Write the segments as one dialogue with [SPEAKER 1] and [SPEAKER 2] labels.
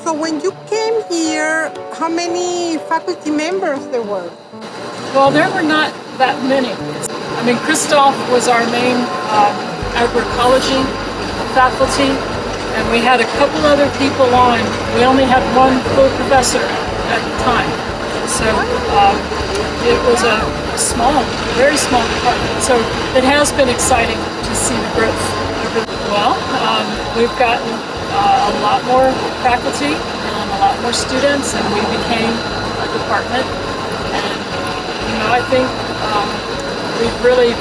[SPEAKER 1] So when you came here, how many faculty members there were?
[SPEAKER 2] Well, there were not that many. I mean, Christoph was our main agroecology faculty, and we had a couple other people on. We only had one full professor at the time. So it was a small, very small department. So it has been exciting to see the growth. Well, we've gotten a lot more faculty and a lot more students, and we became a department. And I think we've really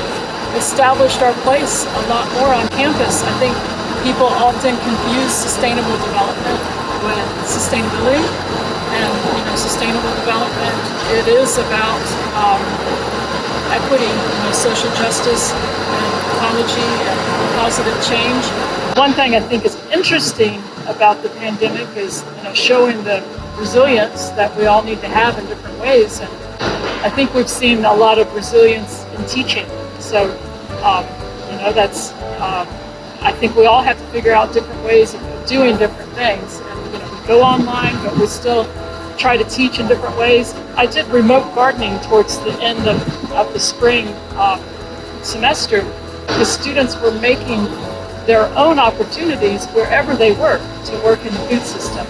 [SPEAKER 2] established our place a lot more on campus. I think people often confuse sustainable development with sustainability, and sustainable development, it is about equity, social justice, and ecology, and positive change. One thing I think is interesting about the pandemic is showing the resilience that we all need to have in different ways, and I think we've seen a lot of resilience in teaching. So that's I think we all have to figure out different ways of doing different things, and we go online, but we still try to teach in different ways. I did remote gardening towards the end of the spring semester. The students were making their own opportunities wherever they work to work in the food system.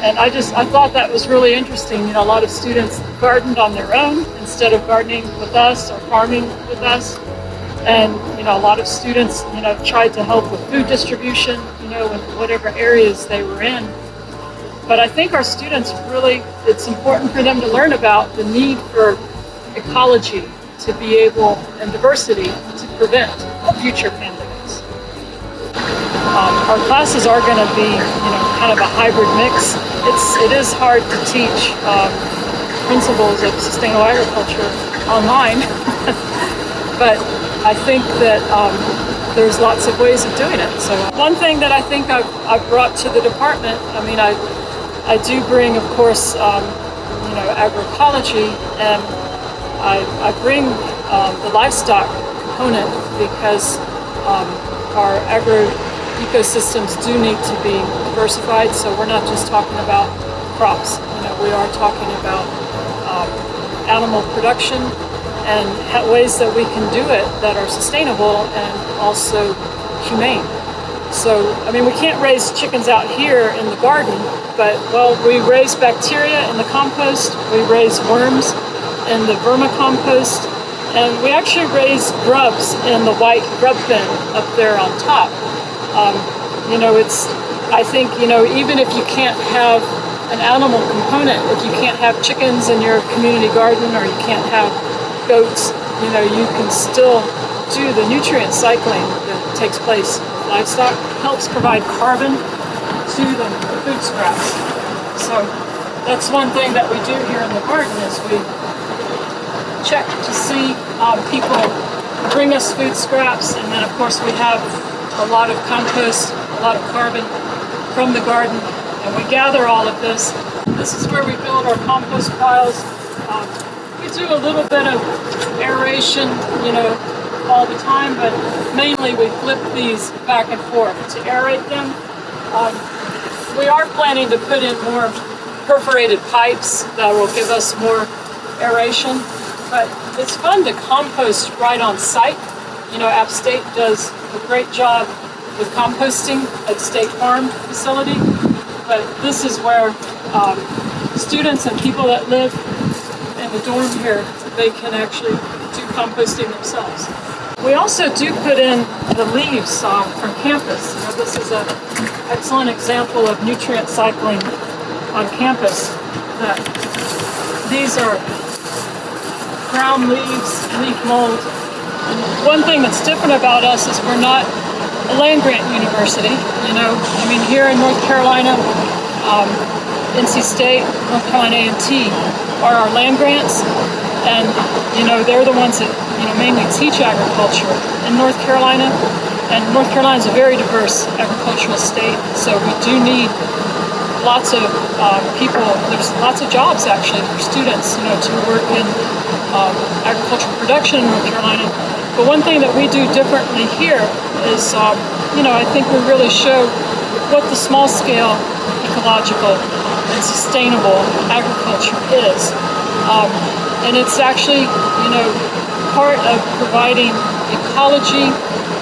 [SPEAKER 2] And I thought that was really interesting. A lot of students gardened on their own instead of gardening with us or farming with us. And a lot of students tried to help with food distribution, in whatever areas they were in. But I think our students really, it's important for them to learn about the need for ecology to be able, and diversity, to prevent future pandemics. Our classes are going to be, kind of a hybrid mix. It is hard to teach principles of sustainable agriculture online, but I think that there's lots of ways of doing it. So one thing that I think I've brought to the department, I do bring, of course, agroecology, and I bring the livestock component because our agroecosystems do need to be diversified. So we're not just talking about crops. We are talking about animal production and ways that we can do it that are sustainable and also humane. So, we can't raise chickens out here in the garden, but, we raise bacteria in the compost, we raise worms in the vermicompost, and we actually raise grubs in the white grub bin up there on top. I think, even if you can't have an animal component, if you can't have chickens in your community garden or you can't have goats, you can still do the nutrient cycling that takes place. Livestock helps provide carbon to the food scraps. So that's one thing that we do here in the garden is we check to see people bring us food scraps, and then of course we have a lot of compost, a lot of carbon from the garden, and we gather all of this. This is where we build our compost piles. We do a little bit of aeration, all the time, but mainly we flip these back and forth to aerate them. We are planning to put in more perforated pipes that will give us more aeration, but it's fun to compost right on site. App State does a great job with composting at State Farm facility, but this is where students and people that live in the dorm here, they can actually do composting themselves. We also do put in the leaves from campus. This is an excellent example of nutrient cycling on campus. These are brown leaves, leaf mold. And one thing that's different about us is we're not a land-grant university. Here in North Carolina, NC State, North Carolina A&T are our land grants, and they're the ones that mainly teach agriculture in North Carolina, and North Carolina is a very diverse agricultural state, so we do need lots of people. There's lots of jobs actually for students to work in agricultural production in North Carolina. But one thing that we do differently here is I think we really show what the small-scale ecological and sustainable agriculture is. And it's actually, part of providing ecology.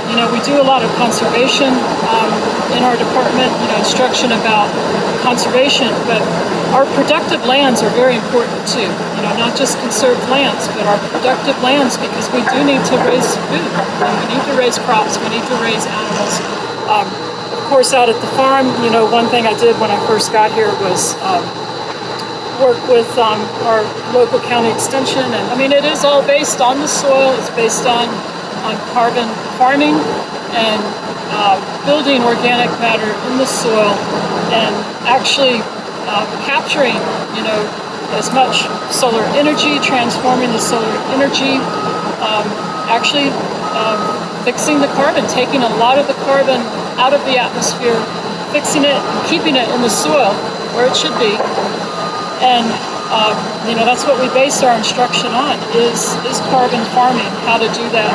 [SPEAKER 2] We do a lot of conservation in our department, instruction about conservation, but our productive lands are very important too. Not just conserved lands, but our productive lands, because we do need to raise food. We need to raise crops, we need to raise animals. Of course, out at the farm, one thing I did when I first got here was work with our local county extension, and it is all based on the soil. It's based on carbon farming and building organic matter in the soil and actually capturing, as much solar energy, transforming the solar energy, actually fixing the carbon, taking a lot of the carbon out of the atmosphere, fixing it, and keeping it in the soil where it should be. And that's what we base our instruction on, is carbon farming, how to do that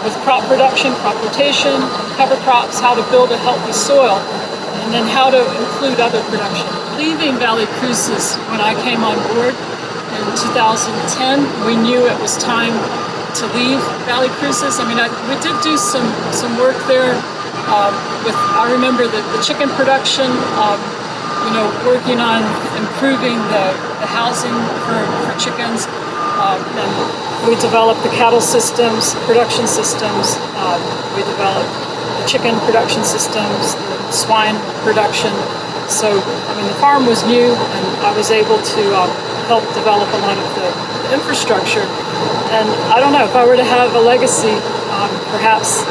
[SPEAKER 2] with crop production, crop rotation, cover crops, how to build a healthy soil, and then how to include other production. Leaving Valley Cruces, when I came on board in 2010, we knew it was time to leave Valley Cruces. We did do some work there I remember the chicken production, working on improving the housing for chickens. And we developed the cattle systems, production systems. We developed the chicken production systems, the swine production. So, the farm was new, and I was able to help develop a lot of the infrastructure. And I don't know, if I were to have a legacy, perhaps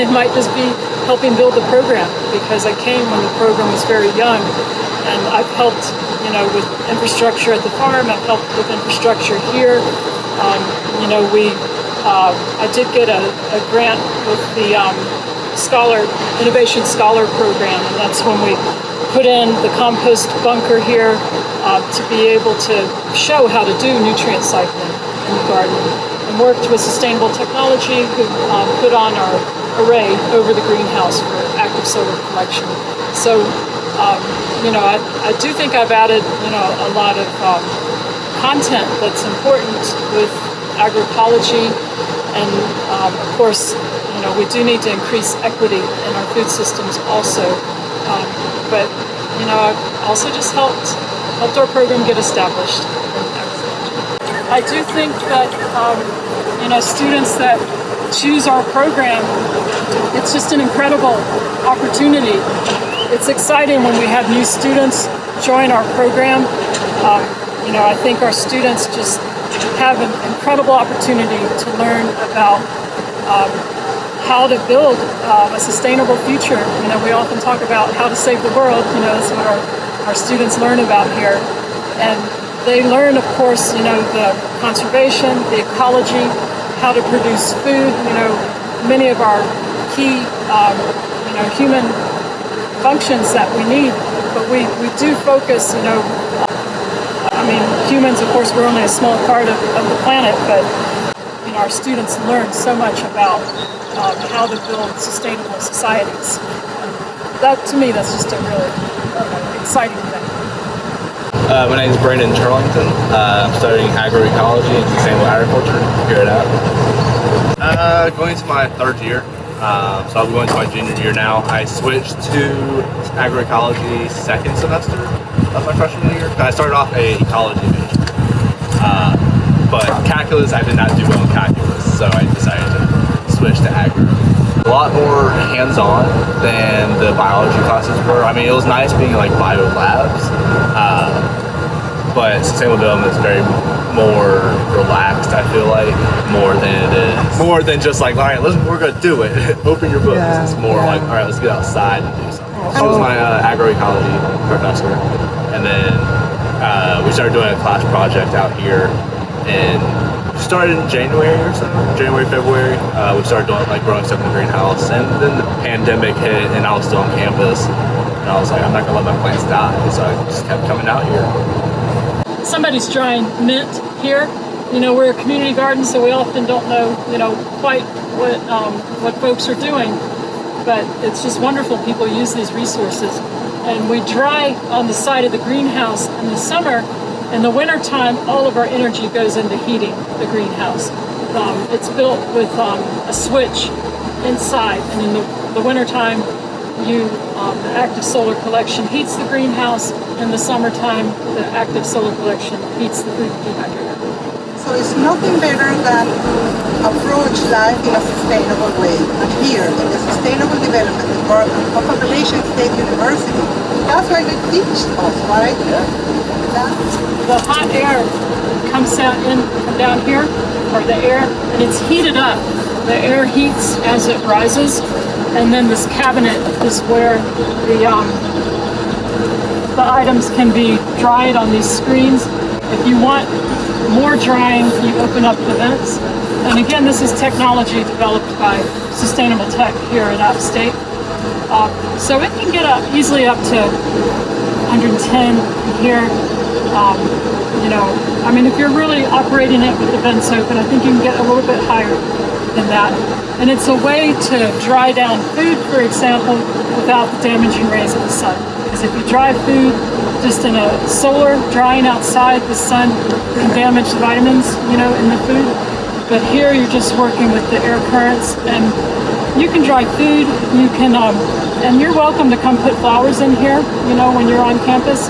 [SPEAKER 2] it might just be helping build the program, because I came when the program was very young, and I've helped, with infrastructure at the farm. I've helped with infrastructure here. I did get a grant with the Innovation Scholar Program, and that's when we put in the compost bunker here to be able to show how to do nutrient cycling in the garden, and worked with Sustainable Technology, who put on our array over the greenhouse for active solar collection. So, I do think I've added, a lot of content that's important with agroecology, and of course, we do need to increase equity in our food systems also. But I've also just helped our program get established in agriculture. I do think that students that choose our program, it's just an incredible opportunity. It's exciting when we have new students join our program. I think our students just have an incredible opportunity to learn about how to build a sustainable future. We often talk about how to save the world. That's what our students learn about here. And they learn, of course, the conservation, the ecology, how to produce food, many of our key, human functions that we need. But we do focus, humans, of course, we're only a small part of the planet, but our students learn so much about how to build sustainable societies. That, to me, that's just a really exciting thing.
[SPEAKER 3] My name is Brandon Turlington. I'm studying agroecology and sustainable agriculture here at App. Going into my third year, so I'll be going to my junior year now. I switched to agroecology second semester of my freshman year. I started off a ecology major, but calculus, I did not do well in calculus, so I decided to switch to agro. A lot more hands-on than the biology classes were. It was nice being like bio labs, but sustainable development is very more relaxed, I feel like, more than it is. More than just like, all right, we're gonna do it. Open your books. Yeah, it's more like, all right, let's get outside and do something. She was my agroecology professor, and then we started doing a class project out here, and started in January or so, February. We started doing growing stuff in the greenhouse, and then the pandemic hit, and I was still on campus, and I was like, I'm not gonna let my plants die, so I just kept coming out here.
[SPEAKER 2] Somebody's drying mint here. We're a community garden, so we often don't know, quite what folks are doing. but it's just wonderful people use these resources. And we dry on the side of the greenhouse in the summer. In the wintertime, all of our energy goes into heating the greenhouse. It's built with a switch inside, and in the wintertime, the active solar collection heats the greenhouse. In the summertime, the active solar collection heats the food dehydrator.
[SPEAKER 1] So it's nothing better than approach life in a sustainable way. And here, in the Sustainable Development Department of Appalachian State University, that's why they teach us, right?
[SPEAKER 3] Yeah.
[SPEAKER 2] The hot air comes down here, or the air, and it's heated up. The air heats as it rises, and then this cabinet is where the items can be dried on these screens. If you want more drying, you open up the vents. And again, this is technology developed by Sustainable Tech here at App State. So it can get easily up to 110 here. If you're really operating it with the vents open, I think you can get a little bit higher than that. And it's a way to dry down food, for example, without the damaging rays of the sun. Because if you dry food just in a solar drying outside, the sun can damage the vitamins, in the food. But here you're just working with the air currents, and you can dry food. You can, and you're welcome to come put flowers in here, when you're on campus.